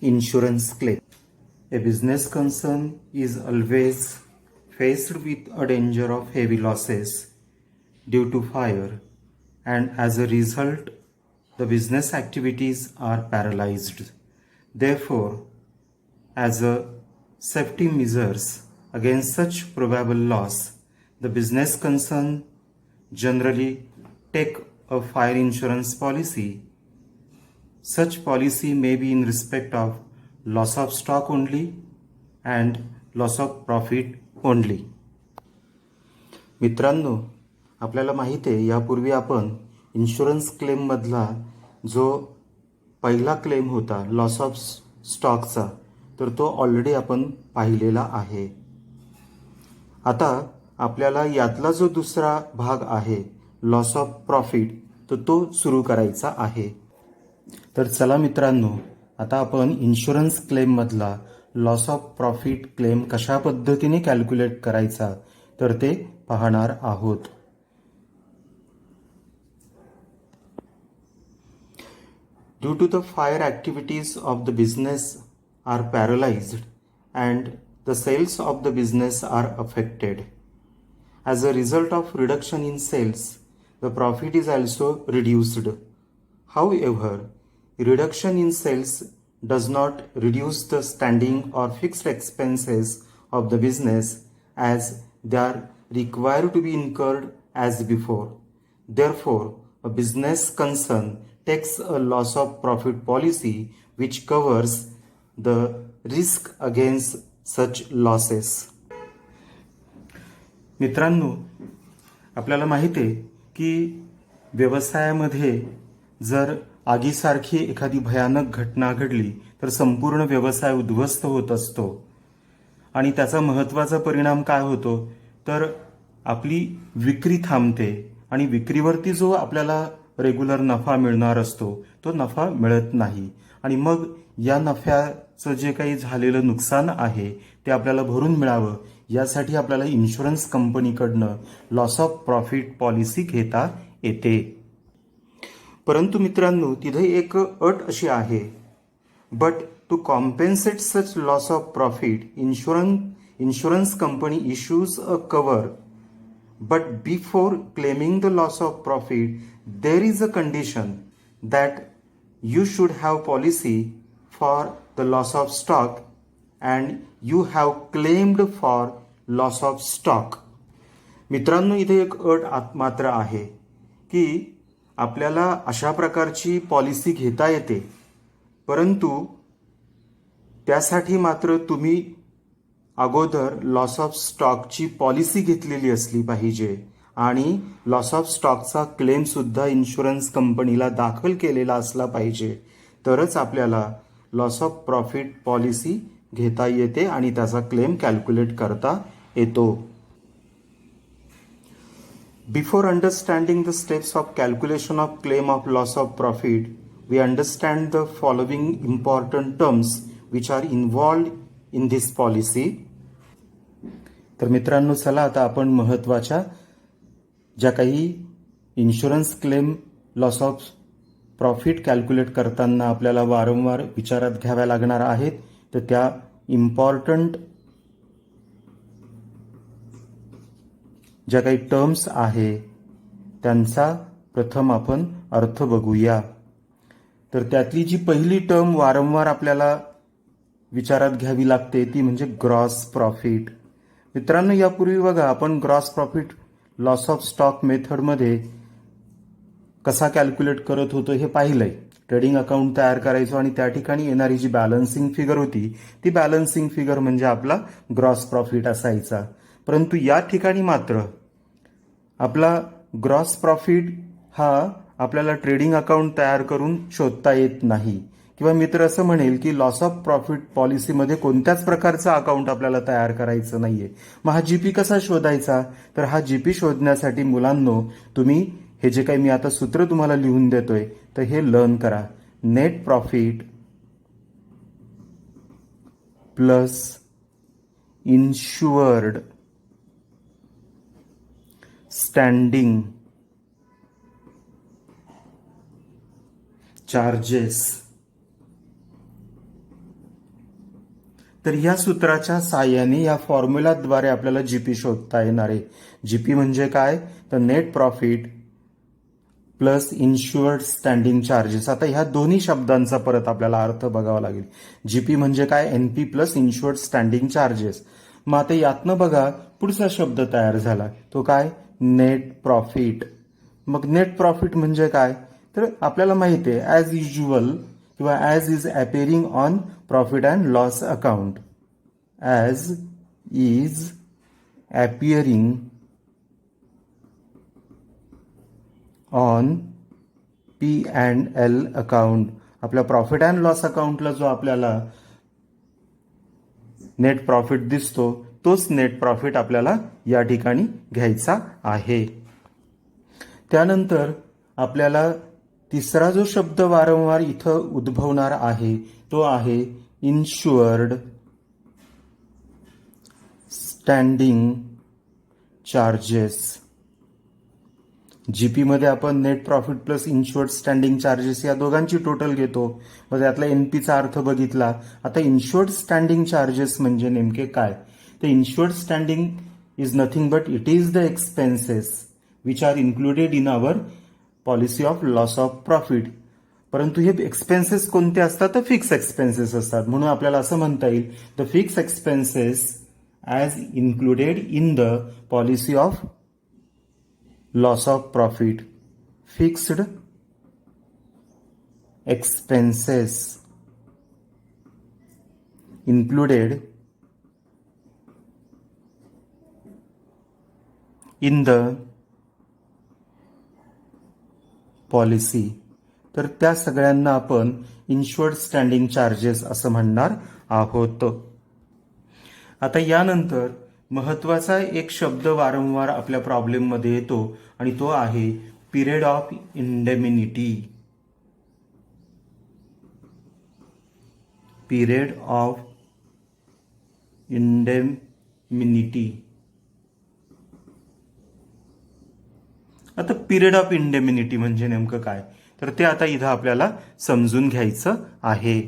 Insurance claim. A business concern is always faced with a danger of heavy losses due to fire, and as a result, the business activities are paralyzed. Therefore, as a safety measures against such probable loss, the business concern generally take a fire insurance policy. Such policy may be in respect of loss of stock only and loss of profit only. मित्रांनो, आपल्याला माहिती आहे यापूर्वी आपण insurance क्लेममधला जो पहिला claim होता loss of स्टॉकचा, तर तो ऑलरेडी आपण पाहिलेला आहे. आता आपल्याला यातला जो दुसरा भाग आहे लॉस ऑफ प्रॉफिट, तर तो सुरू करायचा आहे. तर चला मित्रांनो, आता आपण इन्शुरन्स क्लेममधला लॉस ऑफ प्रॉफिट क्लेम कशा पद्धतीने कॅल्क्युलेट करायचा तर ते पाहणार आहोत. Due to the fire activities of the business are paralyzed and the sales of the business are affected. As a result of reduction in sales, the profit is also reduced. However, reduction in sales does not reduce the standing or fixed expenses of the business as they are required to be incurred as before. Therefore, a business concern takes a loss of profit policy which covers the risk against such losses. मित्रांनो, आपल्याला माहिती आहे की व्यवसायामध्ये जर आगीसारखी एखादी भयानक घटना घडली तर संपूर्ण व्यवसाय उद्ध्वस्त होत असतो. आणि त्याचा महत्त्वाचा परिणाम काय होतो तर आपली विक्री थांबते आणि विक्रीवरती जो आपल्याला रेग्युलर नफा मिळणार असतो तो नफा मिळत नाही. आणि मग या नफ्याचं जे काही झालेलं नुकसान आहे ते आपल्याला भरून मिळावं यासाठी आपल्याला इन्शुरन्स कंपनीकडनं लॉस ऑफ प्रॉफिट पॉलिसी घेता येते. परंतु मित्रांनो, तिथे एक अट अशी आहे, but to compensate such loss of profit insurance company issues a cover, but before claiming the loss of profit there is a condition that you should have policy for the loss of stock and you have claimed for loss of stock. मित्रांनो, इथे एक अट मात्र आहे की आपल्याला अशा प्रकारची पॉलिसी घेता येते, परंतु त्यासाठी मात्र तुम्ही अगोदर लॉस ऑफ स्टॉकची पॉलिसी घेतलेली असली पाहिजे आणि लॉस ऑफ स्टॉकचा क्लेम सुद्धा इन्शुरन्स कंपनीला दाखल केलेला असला पाहिजे, तरच आपल्याला लॉस ऑफ प्रॉफिट पॉलिसी घेता येते आणि त्याचा क्लेम कॅल्क्युलेट करता येतो. Before understanding the steps of calculation of claim of loss of profit, we understand the following important terms which are involved in this policy. तर मित्रांनो, चला आता आपण महत्त्वाच्या ज्या काही insurance claim loss of profit calculate करताना आपल्याला वारंवार विचारात घ्याव्या लागणार आहेत, तर त्या इम्पॉर्टंट ज्या काही टर्म्स आहे त्यांचा प्रथम आपण अर्थ बघूया. तर त्यातली जी पहिली टर्म वारंवार आपल्याला विचारात घ्यावी लागते ती म्हणजे ग्रॉस प्रॉफिट. मित्रांनो, यापूर्वी बघा आपण gross profit loss of stock मेथडमध्ये कसा कॅल्क्युलेट करत होतो हे पाहिलंय. ट्रेडिंग अकाउंट तयार करायचो आणि त्या ठिकाणी येणारी जी बॅलन्सिंग फिगर होती ती बॅलन्सिंग फिगर म्हणजे आपला ग्रॉस प्रॉफिट असायचा. परंतु या ठिकाणी मात्र आपला ग्रॉस प्रॉफिट हा आपल्याला ट्रेडिंग अकाउंट तयार करून शोधता येत नाही. किंवा मित्र असं म्हणेल की लॉस ऑफ प्रॉफिट पॉलिसीमध्ये कोणत्याच प्रकारचं अकाउंट आपल्याला तयार करायचं नाहीये. मग हा जीपी कसा शोधायचा, तर हा जीपी शोधण्यासाठी मुलांनो तुम्ही हे जे काही मी आता सूत्र तुम्हाला लिहून देतोय तर हे लर्न करा. Net profit plus insured standing charges तर या सूत्राच्या साहाय्याने या फॉर्म्युलाद्वारे आपल्याला जीपी शोधता येणार आहे. जीपी म्हणजे काय, तर net profit plus insured standing charges. आता ह्या दोन्ही शब्दांचा परत आपल्याला अर्थ बघावा लागेल. जीपी म्हणजे काय, NP plus insured standing charges. मग आता यातनं बघा पुढचा शब्द तयार झाला, तो काय, नेट प्रॉफिट. मग नेट प्रॉफिट म्हणजे काय, तर आपल्याला माहिती आहे ॲज युज्युअल किंवा as is अपेअरिंग on profit and loss account. As is appearing on P and L account. आपल्या प्रॉफिट अँड लॉस अकाउंटला जो आपल्याला नेट प्रॉफिट दिसतो तोच नेट प्रॉफिट आपल्याला या ठिकाणी घ्यायचा आहे. त्यानंतर आपल्याला तिसरा जो शब्द वारंवार इथं उद्भवणार आहे तो आहे इन्शुअर्ड स्टँडिंग चार्जेस. जीपी मध्ये आपण net profit plus insured standing charges या दोघांची टोटल घेतो. मग त्यातला एनपीचा अर्थ बघितला. आता इन्शुअर्ड स्टँडिंग चार्जेस म्हणजे नेमके काय, तर insured standing is nothing but it is the expenses which are included in our policy of loss of profit. परंतु हे एक्सपेन्सेस कोणते असतात, तर फिक्स एक्सपेन्सेस असतात. म्हणून आपल्याला असं म्हणता येईल the fix expenses as included in the policy of loss of profit. Fixed expenses included in the policy. तर त्या सगळ्यांना आपण इन्शुअर्ड स्टँडिंग चार्जेस असं म्हणणार आहोत. आता यानंतर महत्वाचा एक शब्द वारंवार आपल्या प्रॉब्लेममध्ये येतो आणि तो आहे period of indemnity. Period of indemnity. आता पिरियड ऑफ इंडेमिनिटी म्हणजे नेमकं काय, तर ते आता इथं आपल्याला समजून घ्यायचं आहे.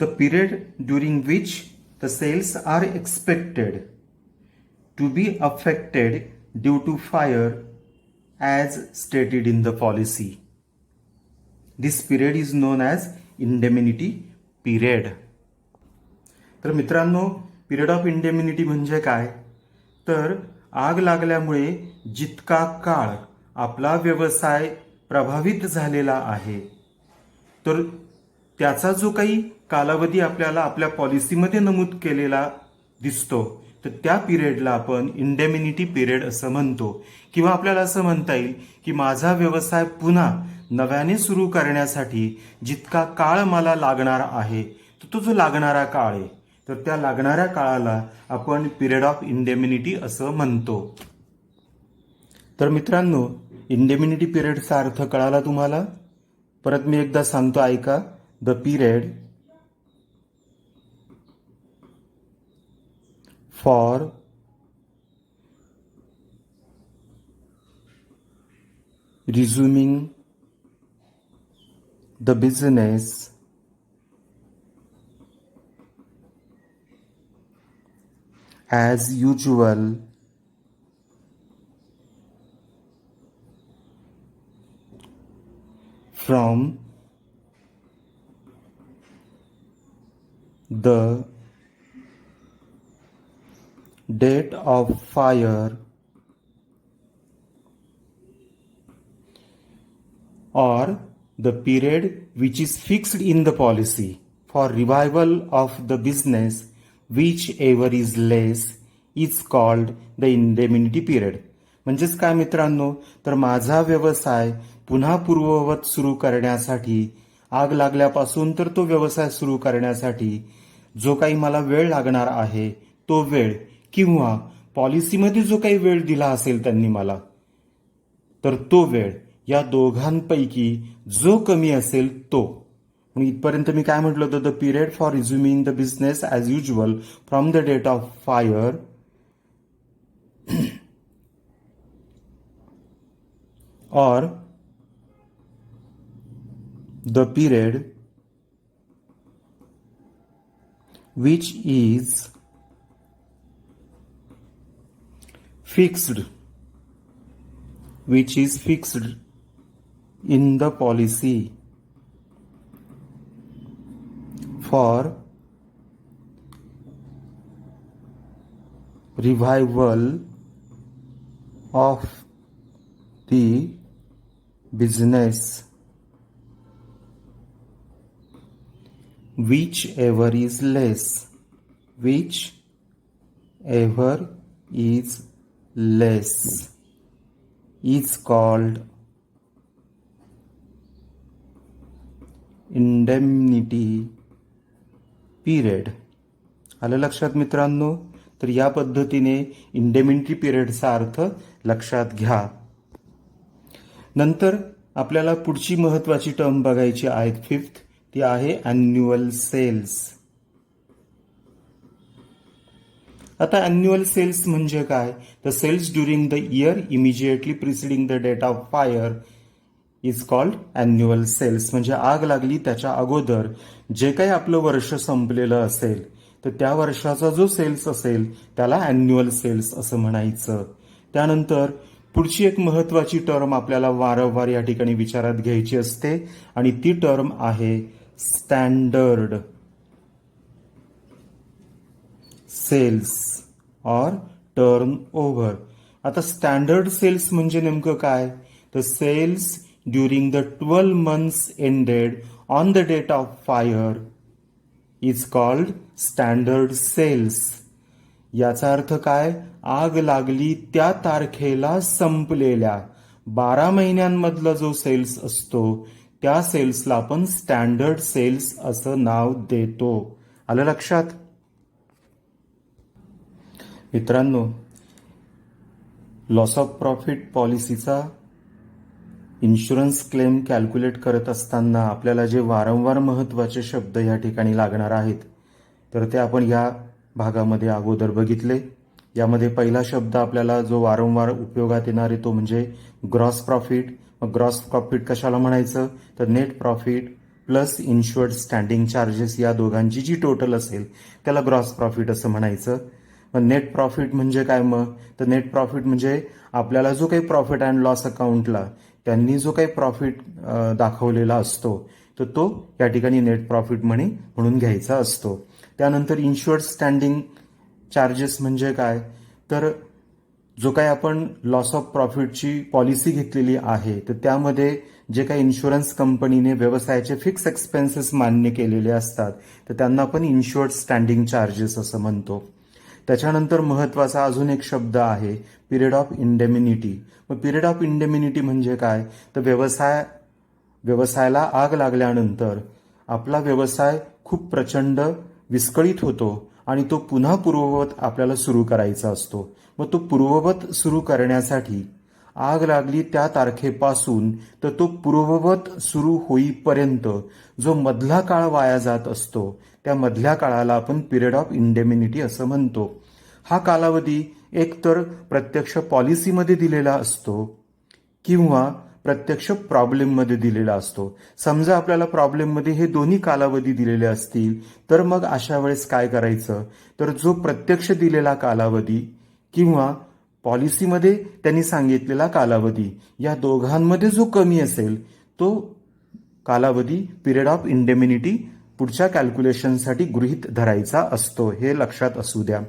The period during which the sales are expected to be affected due to fire as stated in the policy. This period is known as indemnity period. तर मित्रांनो, पिरियड ऑफ इंडेमिनिटी म्हणजे काय, तर आग लागल्यामुळे जितका काळ आपला व्यवसाय प्रभावित झालेला आहे तर त्याचा जो काही कालावधी आपल्याला आपल्या पॉलिसीमध्ये नमूद केलेला दिसतो तर त्या पिरियडला आपण इंडेमिनिटी पिरियड असं म्हणतो. किंवा आपल्याला असं म्हणता येईल की माझा व्यवसाय पुन्हा नव्याने सुरू करण्यासाठी जितका काळ मला लागणार आहे तो जो लागणारा काळ आहे तर त्या लागणाऱ्या काळाला आपण पिरियड ऑफ इंडेमिनिटी असं म्हणतो. तर मित्रांनो, इंडेमिनिटी पिरियडचा अर्थ कळाला तुम्हाला. परत मी एकदा सांगतो, ऐका. The period for resuming the business as usual from the date of fire or the period which is fixed in the policy for revival of the business, whichever is less, is called the indemnity period. म्हणजेच काय मित्रांनो, तर माझा व्यवसाय पुन्हा पूर्ववत सुरू करण्यासाठी, आग लागल्यापासून तर तो व्यवसाय सुरू करण्यासाठी जो काही मला वेळ लागणार आहे तो वेळ, किंवा पॉलिसीमध्ये जो काही वेळ दिला असेल त्यांनी मला, तर तो वेळ, या दोघांपैकी जो कमी असेल तो. म्हणून इथपर्यंत मी काय म्हटलं होतं, the period for resuming the business as usual from the date of fire or the period which is fixed in the policy for revival of the business, whichever is less is called indemnity period. आलं लक्षात मित्रांनो? तर या पद्धतीने indemnity पिरियडचा अर्थ लक्षात घ्या. नंतर आपल्याला पुढची महत्वाची टर्म बघायची आहे, फिफ्थ, ती आहे अॅन्युअल सेल्स. आता अॅन्युअल सेल्स म्हणजे काय? तर sales during the year immediately preceding the date of fire is called annual sales. म्हणजे आग लागली त्याच्या अगोदर जे काही आपलं वर्ष संपलेलं असेल तर त्या वर्षाचा जो सेल्स असेल त्याला अॅन्युअल सेल्स असं म्हणायचं. त्यानंतर पुढची एक महत्वाची टर्म आपल्याला वारंवार या ठिकाणी विचारात घ्यायची असते आणि ती टर्म आहे standard sales or turnover. आता स्टँडर्ड सेल्स म्हणजे नेमकं काय? तर sales during the 12 months ended on the date of fire is called standard sales. याचा अर्थ काय? आग लागली त्या तारखेला संपलेल्या 12 महिन्यांमधला जो सेल्स असतो त्या सेल्सला आपण स्टँडर्ड सेल्स असं नाव देतो. आलं लक्षात? मित्रांनो, लॉस ऑफ प्रॉफिट पॉलिसीचा इन्शुरन्स क्लेम कॅल्क्युलेट करत असताना आपल्याला जे वारंवार महत्वाचे शब्द या ठिकाणी लागणार आहेत तर ते आपण या भागामध्ये अगोदर बघितले. यामध्ये पहिला शब्द आपल्याला जो वारंवार उपयोगात येणार आहे तो म्हणजे ग्रॉस प्रॉफिट. मग ग्रॉस प्रॉफिट कशाला म्हणायचं? तर net profit plus insured standing charges या दोघांची जी टोटल असेल त्याला ग्रॉस प्रॉफिट असं म्हणायचं. मग नेट प्रॉफिट म्हणजे काय? मग तर नेट प्रॉफिट म्हणजे आपल्याला जो काही प्रॉफिट अँड लॉस अकाउंटला त्यांनी जो काही प्रॉफिट दाखवलेला असतो तर तो या ठिकाणी नेट प्रॉफिट म्हणून घ्यायचा असतो. त्यानंतर इन्शुअर्ड स्टँडिंग चार्जेस म्हणजे काय? तर जो काही आपण लॉस ऑफ प्रॉफिटची पॉलिसी घेतलेली आहे तर त्यामध्ये जे काही इन्शुरन्स कंपनीने व्यवसायाचे फिक्स एक्सपेन्सेस मान्य केलेले असतात तर त्यांना आपण इन्शुअर्ड स्टँडिंग चार्जेस असं म्हणतो. त्याच्यानंतर महत्वाचा अजून एक शब्द आहे पिरियड ऑफ इंडेमिनिटी. मग पिरियड ऑफ इंडेमिनिटी म्हणजे काय? तर व्यवसायाला आग लागल्यानंतर आपला व्यवसाय खूप प्रचंड विस्कळीत होतो आणि तो पुन्हा पूर्ववत आपल्याला सुरू करायचा असतो. मग तो पूर्ववत सुरू करण्यासाठी आग लागली त्या तारखेपासून तर तो पूर्ववत सुरू होईपर्यंत जो मधला काळ वाया जात असतो त्या मधल्या काळाला आपण पिरियड ऑफ इंडेमिनिटी असं म्हणतो. हा कालावधी एकतर प्रत्यक्ष पॉलिसीमध्ये दिलेला असतो किंवा प्रत्यक्ष प्रॉब्लेममध्ये दिलेला असतो. समजा आपल्याला प्रॉब्लेममध्ये हे दोन्ही कालावधी दिलेले असतील तर मग अशा वेळेस काय करायचं? तर जो प्रत्यक्ष दिलेला कालावधी किंवा पॉलिसीमध्ये त्यांनी सांगितलेला कालावधी या दोघांमध्ये जो कमी असेल तो कालावधी पिरियड ऑफ इंडेमिनिटी पुढच्या कॅल्क्युलेशनसाठी गृहीत धरायचा असतो. हे लक्षात असू द्या.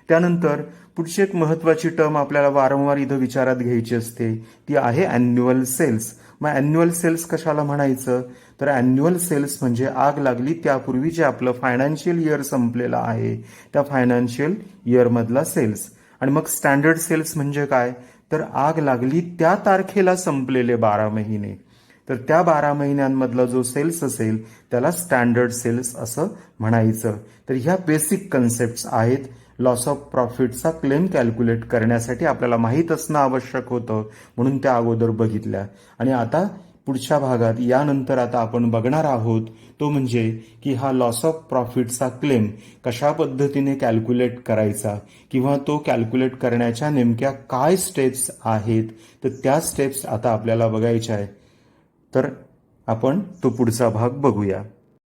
त्यानंतर पुढची एक महत्वाची टर्म आपल्याला वारंवार इथं विचारात घ्यायची असते ती आहे अॅन्युअल सेल्स. मग अॅन्युअल सेल्स कशाला म्हणायचं? तर अॅन्युअल सेल्स म्हणजे आग लागली त्यापूर्वी जे आपलं फायनान्शियल इयर संपलेलं आहे त्या फायनान्शियल इयरमधला सेल्स. आणि मग स्टँडर्ड सेल्स म्हणजे काय? तर आग लागली त्या तारखेला संपलेले 12 महिने तर त्या 12 महिन्यांमधला जो सेल्स असेल त्याला स्टँडर्ड सेल्स असं म्हणायचं. तर ह्या बेसिक कन्सेप्ट आहेत लॉस ऑफ प्रॉफिटचा क्लेम कॅल्क्युलेट करण्यासाठी आपल्याला माहीत असणं आवश्यक होतं म्हणून त्या अगोदर बघितल्या. आणि आता पुढच्या भागात यानंतर आता आपण बघणार आहोत तो म्हणजे की हा लॉस ऑफ प्रॉफिटचा क्लेम कशा पद्धतीने कॅल्क्युलेट करायचा किंवा तो कॅल्क्युलेट करण्याच्या नेमक्या काय स्टेप्स आहेत तर त्या स्टेप्स आता आपल्याला बघायच्या आहे. तर आपण तो पुढचा भाग बघूया.